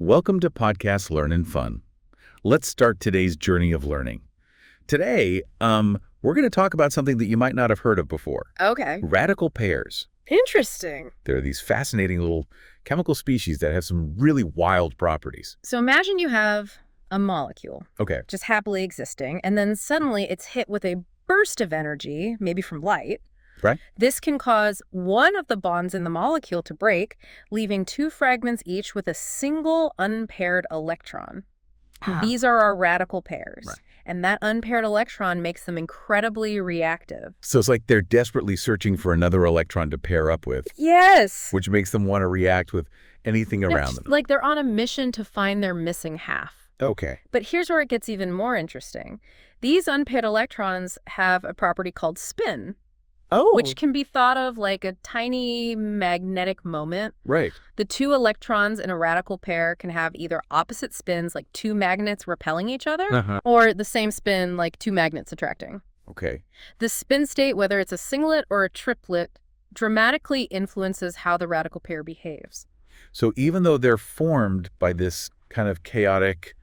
Welcome to Podcast Learn and Fun. Let's start today's journey of learning. Today, we're going to talk about something that you might not have heard of before. Okay. Radical pairs. Interesting. They're these fascinating little chemical species that have some really wild properties. So imagine you have a molecule Okay. just happily existing, and then suddenly it's hit with a burst of energy, maybe from light. Right. This can cause one of the bonds in the molecule to break, leaving two fragments each with a single unpaired electron. These are our radical pairs. Right. And that unpaired electron makes them incredibly reactive. So it's like they're desperately searching for another electron to pair up with. Yes. Which makes them want to react with anything around them. Like they're on a mission to find their missing half. Okay. But here's where it gets even more interesting. These unpaired electrons have a property called spin. Oh. Which can be thought of like a tiny magnetic moment. Right. The two electrons in a radical pair can have either opposite spins, like two magnets repelling each other, or the same spin, like two magnets attracting. Okay. The spin state, whether it's a singlet or a triplet, dramatically influences how the radical pair behaves. So even though they're formed by this kind of chaotic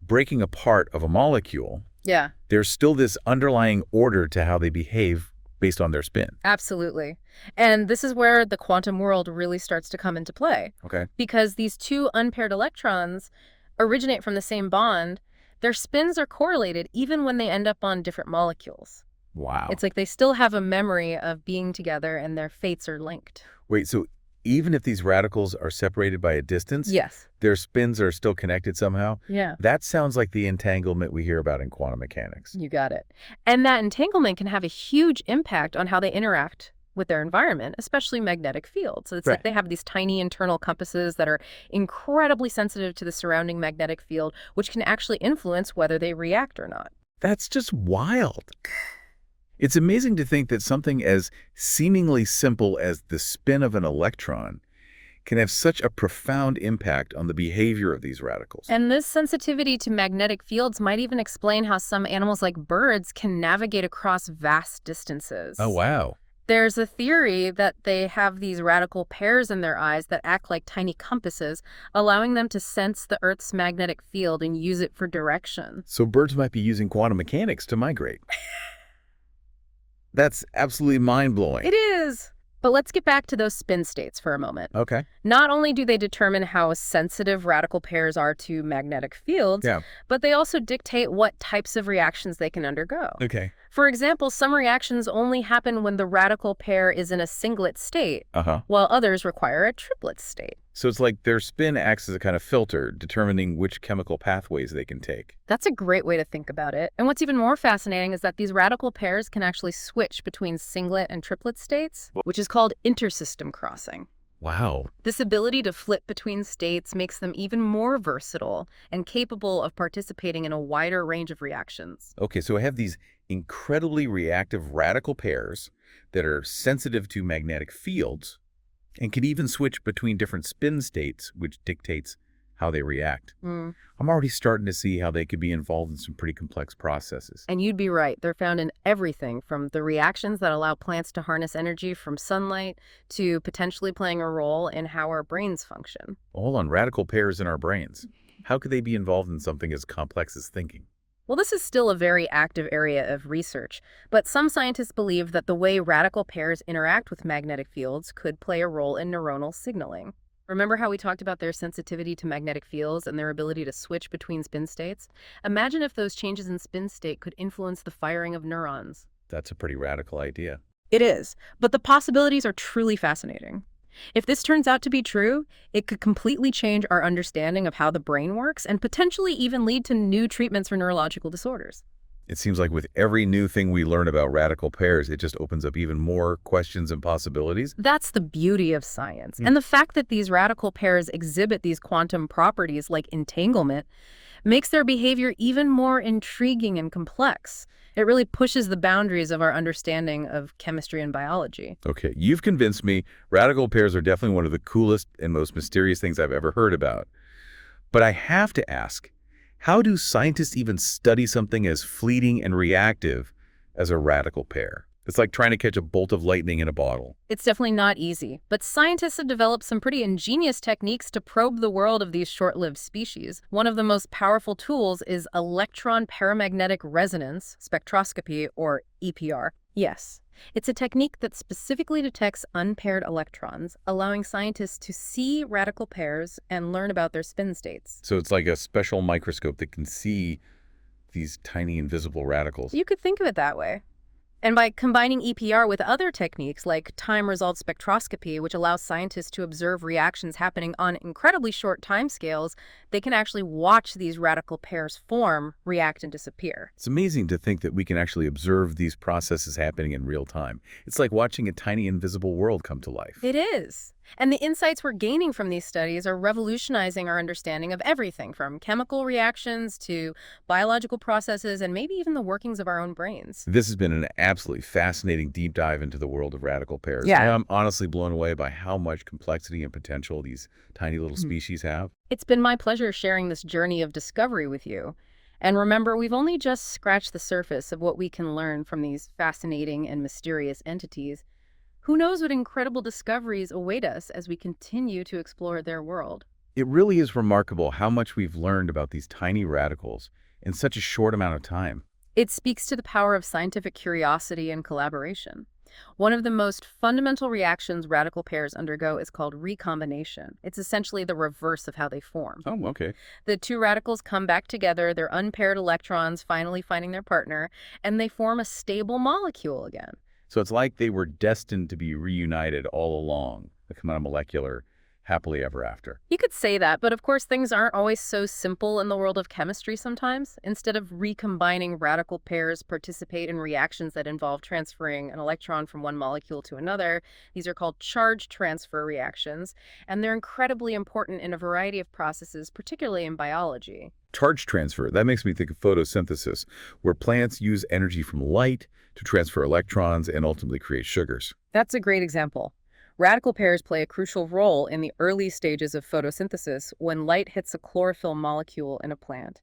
breaking apart of a molecule, Yeah. there's still this underlying order to how they behave based on their spin. Absolutely. And this is where the quantum world really starts to come into play. Okay. Because these two unpaired electrons originate from the same bond, their spins are correlated even when they end up on different molecules. Wow. It's like they still have a memory of being together and their fates are linked. Wait, so even if these radicals are separated by a distance, Yes. their spins are still connected somehow? Yeah. That sounds like the entanglement we hear about in quantum mechanics. You got it. And that entanglement can have a huge impact on how they interact with their environment, especially magnetic fields. So it's like they have these tiny internal compasses that are incredibly sensitive to the surrounding magnetic field, which can actually influence whether they react or not. That's just wild. It's amazing to think that something as seemingly simple as the spin of an electron can have such a profound impact on the behavior of these radicals. And this sensitivity to magnetic fields might even explain how some animals like birds can navigate across vast distances. Oh, wow. There's a theory that they have these radical pairs in their eyes that act like tiny compasses, allowing them to sense the Earth's magnetic field and use it for direction. So birds might be using quantum mechanics to migrate. That's absolutely mind-blowing. It is. But let's get back to those spin states for a moment. Okay. Not only do they determine how sensitive radical pairs are to magnetic fields, but they also dictate what types of reactions they can undergo. Okay. For example, some reactions only happen when the radical pair is in a singlet state, while others require a triplet state. So it's like their spin acts as a kind of filter, determining which chemical pathways they can take. That's a great way to think about it. And what's even more fascinating is that these radical pairs can actually switch between singlet and triplet states, which is called intersystem crossing. Wow. This ability to flip between states makes them even more versatile and capable of participating in a wider range of reactions. Okay, so I have these incredibly reactive radical pairs that are sensitive to magnetic fields and can even switch between different spin states, which dictates how they react. I'm already starting to see how they could be involved in some pretty complex processes. And you'd be right. They're found in everything from the reactions that allow plants to harness energy from sunlight to potentially playing a role in how our brains function. Hold on, radical pairs in our brains. How could they be involved in something as complex as thinking? Well, this is still a very active area of research, but some scientists believe that the way radical pairs interact with magnetic fields could play a role in neuronal signaling. Remember how we talked about their sensitivity to magnetic fields and their ability to switch between spin states? Imagine if those changes in spin state could influence the firing of neurons. That's a pretty radical idea. It is, but the possibilities are truly fascinating. If this turns out to be true, it could completely change our understanding of how the brain works and potentially even lead to new treatments for neurological disorders. It seems like with every new thing we learn about radical pairs, it just opens up even more questions and possibilities. That's the beauty of science. And the fact that these radical pairs exhibit these quantum properties like entanglement makes their behavior even more intriguing and complex. It really pushes the boundaries of our understanding of chemistry and biology. Okay, you've convinced me. Radical pairs are definitely one of the coolest and most mysterious things I've ever heard about. But I have to ask, how do scientists even study something as fleeting and reactive as a radical pair? It's like trying to catch a bolt of lightning in a bottle. It's definitely not easy, but scientists have developed some pretty ingenious techniques to probe the world of these short-lived species. One of the most powerful tools is electron paramagnetic resonance, spectroscopy, or EPR. Yes, it's a technique that specifically detects unpaired electrons, allowing scientists to see radical pairs and learn about their spin states. So it's like a special microscope that can see these tiny invisible radicals. You could think of it that way. And by combining EPR with other techniques like time-result spectroscopy, which allows scientists to observe reactions happening on incredibly short timescales, they can actually watch these radical pairs form, react, and disappear. It's amazing to think that we can actually observe these processes happening in real time. It's like watching a tiny invisible world come to life. It is. And the insights we're gaining from these studies are revolutionizing our understanding of everything from chemical reactions to biological processes and maybe even the workings of our own brains. This has been an absolutely fascinating deep dive into the world of radical pairs. Yeah. I'm honestly blown away by how much complexity and potential these tiny little species have. It's been my pleasure sharing this journey of discovery with you. And remember, we've only just scratched the surface of what we can learn from these fascinating and mysterious entities. Who knows what incredible discoveries await us as we continue to explore their world? It really is remarkable how much we've learned about these tiny radicals in such a short amount of time. It speaks to the power of scientific curiosity and collaboration. One of the most fundamental reactions radical pairs undergo is called recombination. It's essentially the reverse of how they form. Oh, okay. The two radicals come back together, their unpaired electrons finally finding their partner, and they form a stable molecule again. So it's like they were destined to be reunited all along, the kind of molecular happily ever after. You could say that, but of course things aren't always so simple in the world of chemistry sometimes. Instead of recombining, radical pairs participate in reactions that involve transferring an electron from one molecule to another. These are called charge transfer reactions, and they're incredibly important in a variety of processes, particularly in biology. Charge transfer, that makes me think of photosynthesis, where plants use energy from light to transfer electrons and ultimately create sugars. That's a great example. Radical pairs play a crucial role in the early stages of photosynthesis when light hits a chlorophyll molecule in a plant.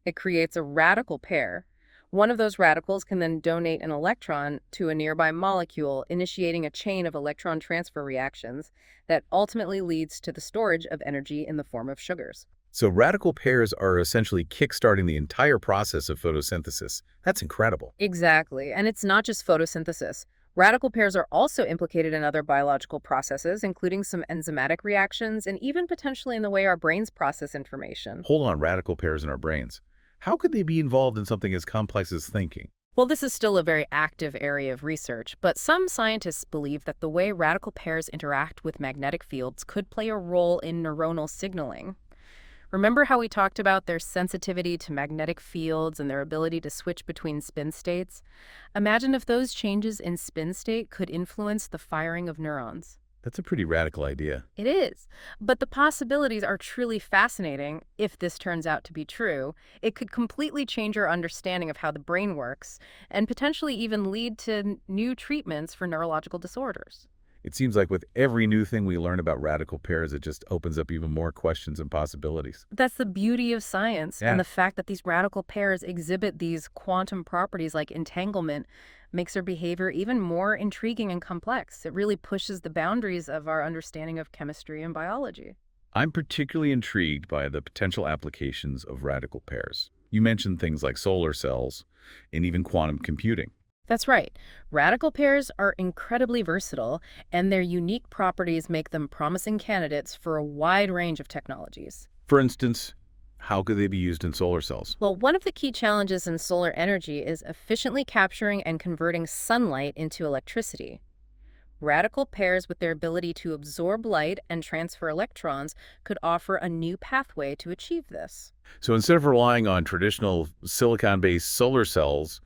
It creates a radical pair. One of those radicals can then donate an electron to a nearby molecule, initiating a chain of electron transfer reactions that ultimately leads to the storage of energy in the form of sugars. So radical pairs are essentially kickstarting the entire process of photosynthesis. That's incredible. Exactly. And it's not just photosynthesis. Radical pairs are also implicated in other biological processes, including some enzymatic reactions and even potentially in the way our brains process information. Hold on, radical pairs in our brains. How could they be involved in something as complex as thinking? Well, this is still a very active area of research, but some scientists believe that the way radical pairs interact with magnetic fields could play a role in neuronal signaling. Remember how we talked about their sensitivity to magnetic fields and their ability to switch between spin states? Imagine if those changes in spin state could influence the firing of neurons. That's a pretty radical idea. It is, but the possibilities are truly fascinating. If this turns out to be true, it could completely change our understanding of how the brain works and potentially even lead to new treatments for neurological disorders. It seems like with every new thing we learn about radical pairs, it just opens up even more questions and possibilities. That's the beauty of science, Yeah. and the fact that these radical pairs exhibit these quantum properties like entanglement makes their behavior even more intriguing and complex. It really pushes the boundaries of our understanding of chemistry and biology. I'm particularly intrigued by the potential applications of radical pairs. You mentioned things like solar cells and even quantum computing. That's right. Radical pairs are incredibly versatile, and their unique properties make them promising candidates for a wide range of technologies. For instance, how could they be used in solar cells? Well, one of the key challenges in solar energy is efficiently capturing and converting sunlight into electricity. Radical pairs with their ability to absorb light and transfer electrons could offer a new pathway to achieve this. So instead of relying on traditional silicon-based solar cells,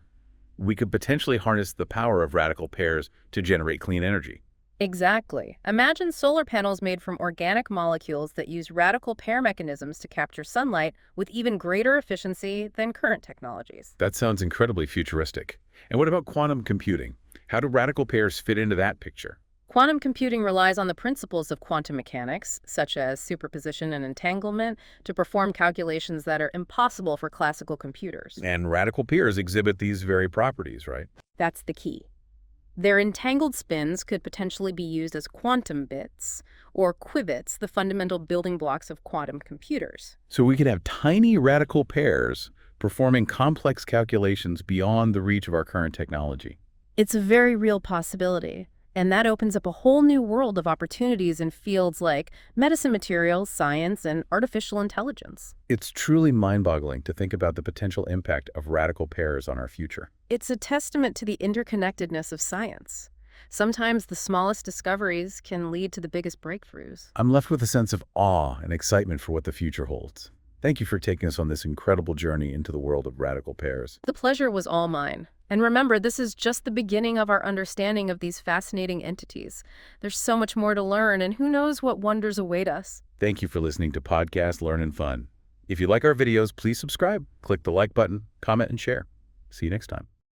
we could potentially harness the power of radical pairs to generate clean energy. Exactly. Imagine solar panels made from organic molecules that use radical pair mechanisms to capture sunlight with even greater efficiency than current technologies. That sounds incredibly futuristic. And what about quantum computing? How do radical pairs fit into that picture? Quantum computing relies on the principles of quantum mechanics, such as superposition and entanglement, to perform calculations that are impossible for classical computers. And radical pairs exhibit these very properties, right? That's the key. Their entangled spins could potentially be used as quantum bits, or qubits, the fundamental building blocks of quantum computers. So we could have tiny radical pairs performing complex calculations beyond the reach of our current technology. It's a very real possibility, and that opens up a whole new world of opportunities in fields like medicine materials, science, and artificial intelligence. It's truly mind-boggling to think about the potential impact of radical pairs on our future. It's a testament to the interconnectedness of science. Sometimes the smallest discoveries can lead to the biggest breakthroughs. I'm left with a sense of awe and excitement for what the future holds. Thank you for taking us on this incredible journey into the world of radical pairs. The pleasure was all mine. And remember, this is just the beginning of our understanding of these fascinating entities. There's so much more to learn, and who knows what wonders await us. Thank you for listening to Podcast Learn and Fun. If you like our videos, please subscribe, click the like button, comment, and share. See you next time.